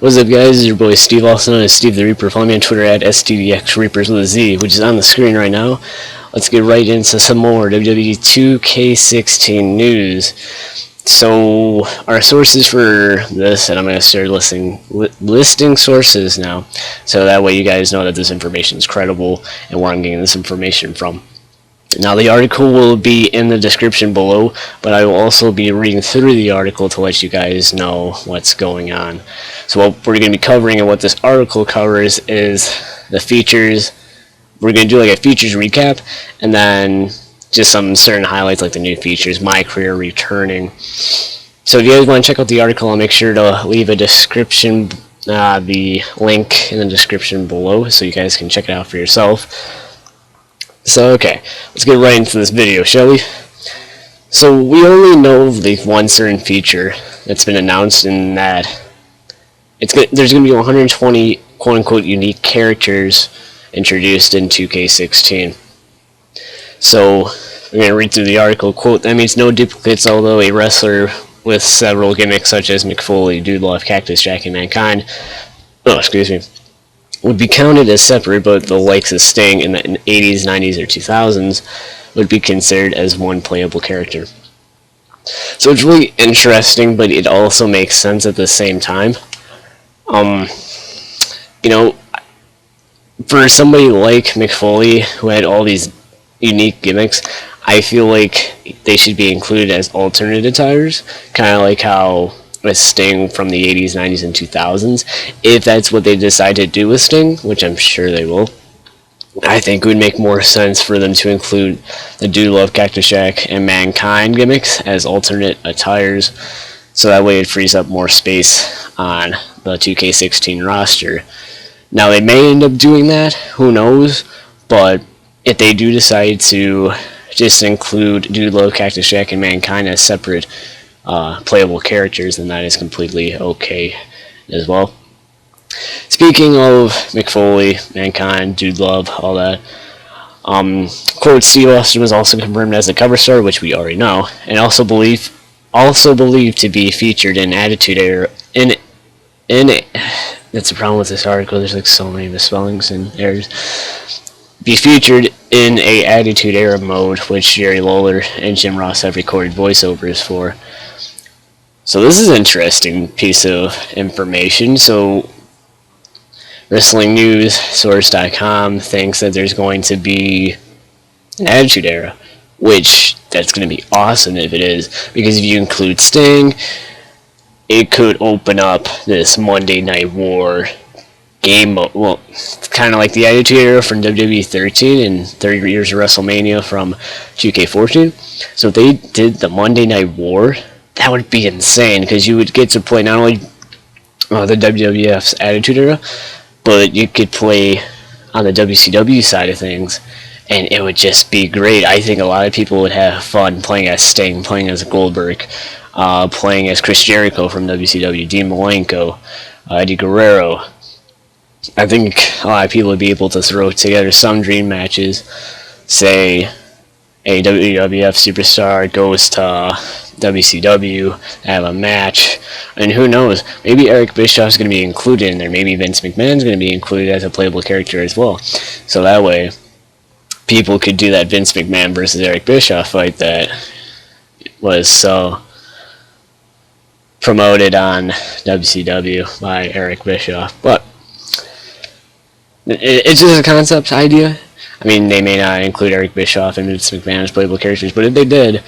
What's up, guys? It's your boy Steve, also known as Steve the Reaper. Follow me on Twitter at STDXReapers with a Z, which is on the screen right now. Let's get right into some more WWE 2K16 news. So, our sources for this, and I'm going to start listing sources now, so that way you guys know that this information is credible and where I'm getting this information from. Now, the article will be in the description below, but I will also be reading through the article to let you guys know what's going on. So what we're going to be covering and what this article covers is the features. We're going to do like a features recap, and then just some certain highlights like the new features, MyCareer returning. So if you guys want to check out the article, I'll make sure to leave a description, the link in the description below, so you guys can check it out for yourself. So, okay, let's get right into this video, shall we? So, we only know of the one certain feature that's been announced, in that there's going to be 120 quote-unquote unique characters introduced in 2K16. So, we're going to read through the article. Quote, that means no duplicates, although a wrestler with several gimmicks such as McFoley, Dude Love, Cactus Jack, and Mankind, would be counted as separate, but the likes of Sting in the 80s, 90s, or 2000s would be considered as one playable character. So it's really interesting, but it also makes sense at the same time. You know, for somebody like McFoley, who had all these unique gimmicks, I feel like they should be included as alternate attires, kind of like how with Sting from the 80s, 90s, and 2000s. If that's what they decide to do with Sting, which I'm sure they will, I think it would make more sense for them to include the Dude Love, Cactus Jack, and Mankind gimmicks as alternate attires, so that way it frees up more space on the 2K16 roster. Now, they may end up doing that, who knows, but if they do decide to just include Dude Love, Cactus Jack, and Mankind as separate playable characters, and that is completely okay as well. Speaking of McFoley, Mankind, Dude Love, all that, quote, Steve Austin was also confirmed as the cover star, which we already know, and also believed to be featured in Attitude Era. That's the problem with this article. There's like so many misspellings and errors. Be featured in a Attitude Era mode, which Jerry Lawler and Jim Ross have recorded voiceovers for. So this is an interesting piece of information. So WrestlingNewsSource.com thinks that there's going to be an Attitude Era, which that's going to be awesome if it is, because if you include Sting, it could open up this Monday Night War game mode. Well, it's kind of like the Attitude Era from WWE 13 and 30 years of WrestleMania from 2K14. So if they did the Monday Night War, that would be insane, because you would get to play not only the WWF's Attitude Era, but you could play on the WCW side of things, and it would just be great. I think a lot of people would have fun playing as Sting, playing as Goldberg, playing as Chris Jericho from WCW, Dean Malenko, Eddie Guerrero. I think a lot of people would be able to throw together some dream matches. Say a WWF superstar goes to WCW, have a match, and who knows, maybe Eric Bischoff's going to be included in there, maybe Vince McMahon's going to be included as a playable character as well, so that way people could do that Vince McMahon versus Eric Bischoff fight that was so promoted on WCW by Eric Bischoff. But it's just a concept idea. I mean, they may not include Eric Bischoff and Vince McMahon as playable characters, but if they did,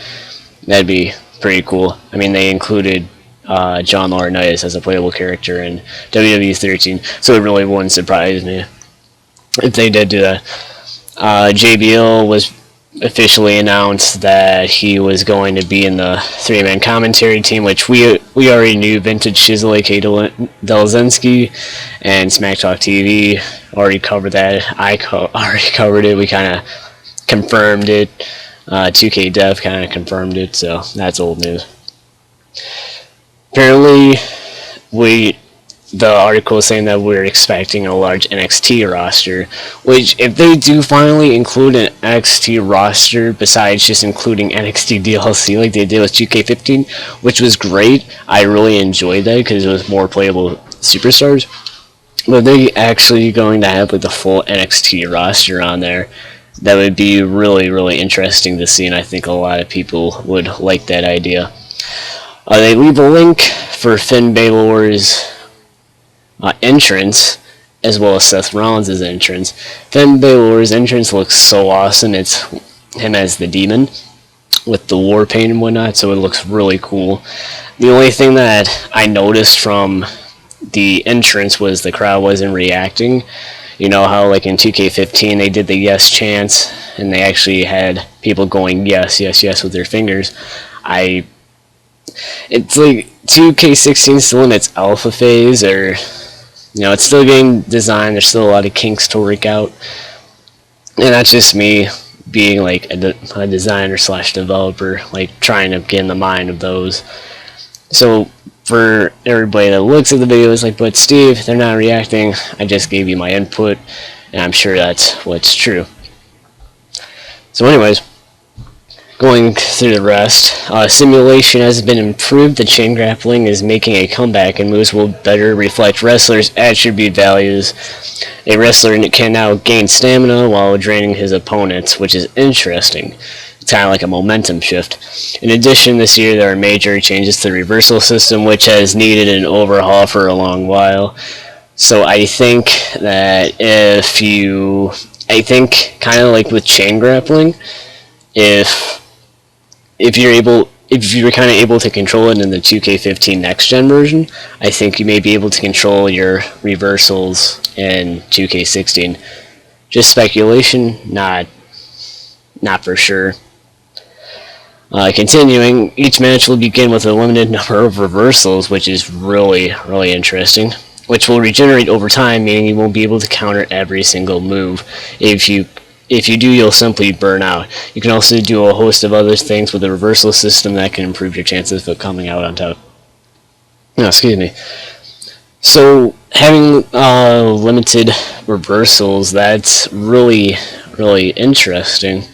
that'd be pretty cool. I mean, they included John Laurinaitis as a playable character in WWE 13, so it really wouldn't surprise me if they did do that. JBL was officially announced that he was going to be in the three-man commentary team, which we already knew. Vintage Shizzle, aka Delzinski, and Smack Talk TV already covered that. I already covered it. We kind of confirmed it. 2K Dev kind of confirmed it, so that's old news. Apparently, the article is saying that we're expecting a large NXT roster, which if they do finally include an NXT roster besides just including NXT DLC like they did with 2K15, which was great. I really enjoyed that because it was more playable superstars. But they actually going to have like the full NXT roster on there. That would be really, really interesting to see, and I think a lot of people would like that idea. They leave a link for Finn Balor's entrance, as well as Seth Rollins' entrance. Finn Balor's entrance looks so awesome. It's him as the demon with the war paint and whatnot, so it looks really cool. The only thing that I noticed from the entrance was the crowd wasn't reacting. You know how like in 2K15 they did the yes chants and they actually had people going yes, yes, yes with their fingers. It's like 2K16 still in its alpha phase, or it's still getting designed. There's still a lot of kinks to work out, and that's just me being like a designer slash developer, like trying to get in the mind of those. So for everybody that looks at the video is like, but Steve, they're not reacting. I just gave you my input, and I'm sure that's what's true. So anyways, going through the rest, simulation has been improved. The chain grappling is making a comeback, and moves will better reflect wrestlers' attribute values. A wrestler can now gain stamina while draining his opponents, which is interesting. It's kind of like a momentum shift. In addition, this year there are major changes to the reversal system, which has needed an overhaul for a long while. So I think that kind of like with chain grappling, if you're kind of able to control it in the 2K15 next gen version, I think you may be able to control your reversals in 2K16. Just speculation, not for sure. Continuing, each match will begin with a limited number of reversals, which is really, really interesting, which will regenerate over time, meaning you won't be able to counter every single move. If you do, you'll simply burn out. You can also do a host of other things with the reversal system that can improve your chances of coming out on top. No, excuse me. So having limited reversals, that's really, really interesting,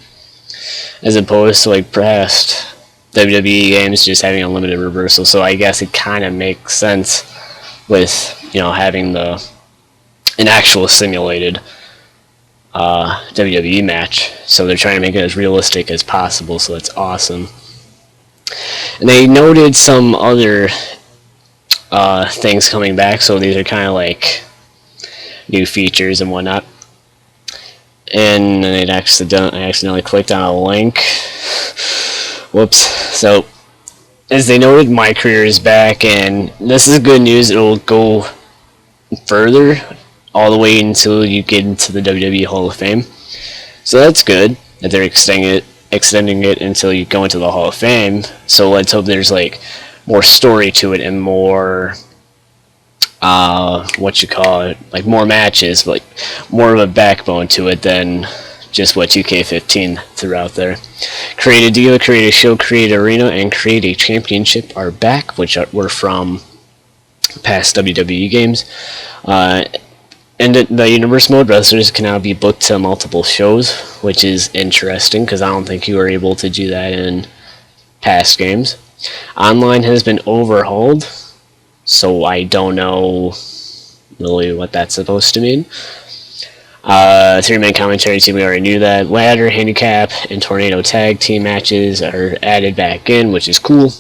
as opposed to like past WWE games just having unlimited reversals. So I guess it kind of makes sense with having an actual simulated WWE match. So they're trying to make it as realistic as possible, so that's awesome. And they noted some other things coming back, so these are kind of like new features and whatnot. And I accidentally clicked on a link. Whoops. So, as they noted, MyCareer is back, and this is good news. It will go further, all the way until you get into the WWE Hall of Fame. So that's good that they're extending it until you go into the Hall of Fame. So let's hope there's like more story to it and more like more matches, like more of a backbone to it than just what 2K15 threw out there. Create a Diva, Create a Show, Create Arena, and Create a Championship are back, which were from past WWE games. And the Universe Mode wrestlers can now be booked to multiple shows, which is interesting because I don't think you were able to do that in past games. Online has been overhauled, so I don't know really what that's supposed to mean. 3-man commentary team, we already knew that. Ladder, handicap, and tornado tag team matches are added back in, which is cool.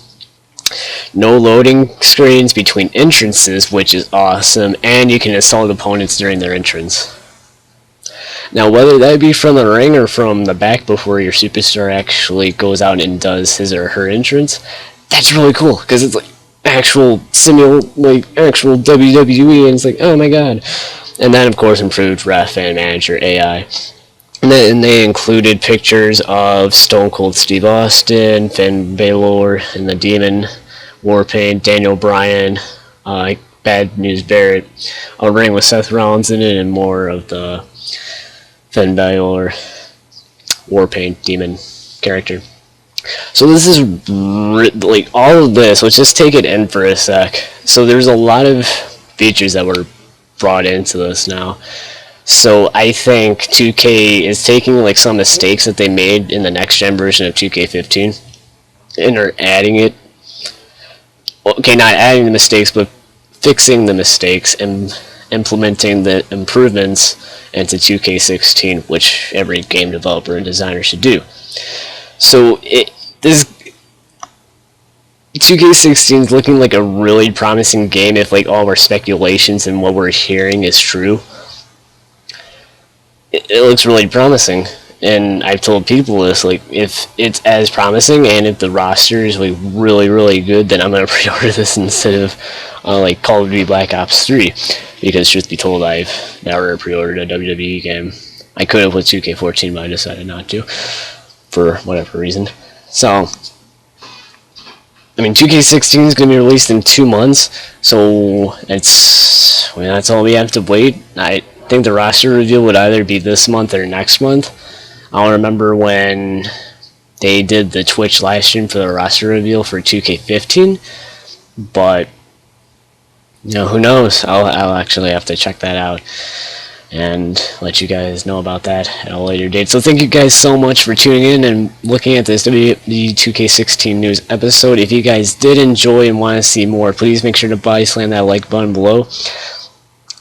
No loading screens between entrances, which is awesome, and you can assault opponents during their entrance. Now, whether that be from the ring or from the back before your superstar actually goes out and does his or her entrance, that's really cool, because it's like actual actual WWE, and it's like, oh my god. And then, of course, improved ref and manager AI. And they included pictures of Stone Cold Steve Austin, Finn Balor, and the Demon, Warpaint, Daniel Bryan, Bad News Barrett, a ring with Seth Rollins in it, and more of the Finn Balor, Warpaint, Demon character. So this is like all of this. Let's just take it in for a sec. So there's a lot of features that were brought into this now. So I think 2K is taking like some mistakes that they made in the next gen version of 2K15 and are adding it. Okay, not adding the mistakes, but fixing the mistakes and implementing the improvements into 2K16, which every game developer and designer should do. So this 2K16 is looking like a really promising game if like all our speculations and what we're hearing is true. It looks really promising, and I've told people this, like, if it's as promising and if the roster is like really good, then I'm gonna pre-order this instead of like Call of Duty Black Ops 3, because truth be told, I've never pre-ordered a WWE game. I could have with 2K14, but I decided not to for whatever reason. So I mean, 2K16 is going to be released in 2 months, so that's all we have to wait. I think the roster reveal would either be this month or next month. I don't remember when they did the Twitch live stream for the roster reveal for 2K15, but who knows? I'll actually have to check that out and let you guys know about that at a later date. So thank you guys so much for tuning in and looking at this WWE 2K16 news episode. If you guys did enjoy and want to see more, please make sure to slam that like button below.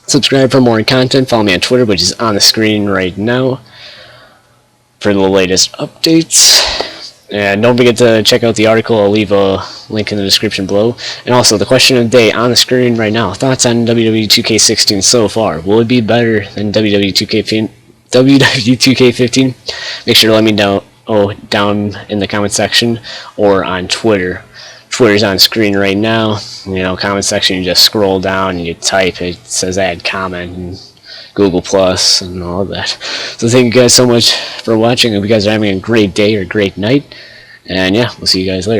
Subscribe for more content. Follow me on Twitter, which is on the screen right now, for the latest updates. And don't forget to check out the article. I'll leave a link in the description below. And also, the question of the day on the screen right now. Thoughts on WWE 2K16 so far? Will it be better than WWE 2K15? Make sure to let me know down in the comment section or on Twitter. Twitter's on screen right now. Comment section, you just scroll down and you type. It says add comment and Google Plus and all of that. So thank you guys so much for watching. I hope you guys are having a great day or great night. And yeah, we'll see you guys later.